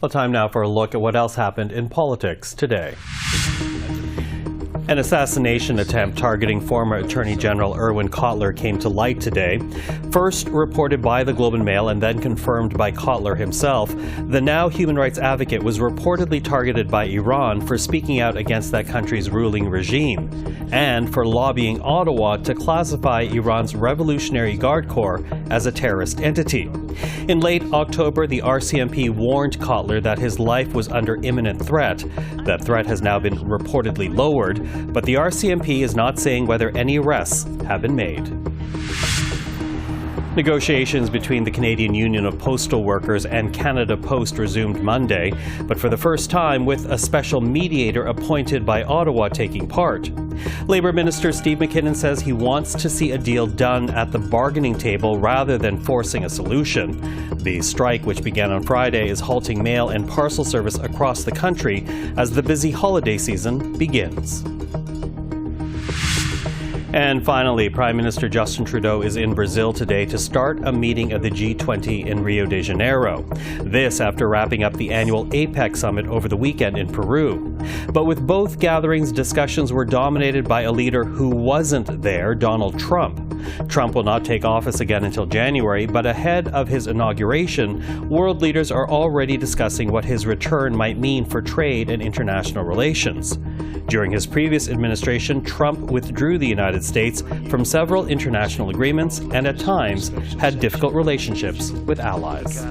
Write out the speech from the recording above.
Well, time now for a look at what else happened in politics today. An assassination attempt targeting former Attorney General Irwin Cotler came to light today. First reported by the Globe and Mail and then confirmed by Cotler himself, the now human rights advocate was reportedly targeted by Iran for speaking out against that country's ruling regime and for lobbying Ottawa to classify Iran's Revolutionary Guard Corps as a terrorist entity. In late October, the RCMP warned Cotler that his life was under imminent threat. That threat has now been reportedly lowered, but the RCMP is not saying whether any arrests have been made. Negotiations between the Canadian Union of Postal Workers and Canada Post resumed Monday, but for the first time with a special mediator appointed by Ottawa taking part. Labour Minister Steve McKinnon says he wants to see a deal done at the bargaining table rather than forcing a solution. The strike, which began on Friday, is halting mail and parcel service across the country as the busy holiday season begins. And finally, Prime Minister Justin Trudeau is in Brazil today to start a meeting of the G20 in Rio de Janeiro. This after wrapping up the annual APEC summit over the weekend in Peru. But with both gatherings, discussions were dominated by a leader who wasn't there, Donald Trump. Trump will not take office again until January, but ahead of his inauguration, world leaders are already discussing what his return might mean for trade and international relations. During his previous administration, Trump withdrew the United States from several international agreements and at times had difficult relationships with allies.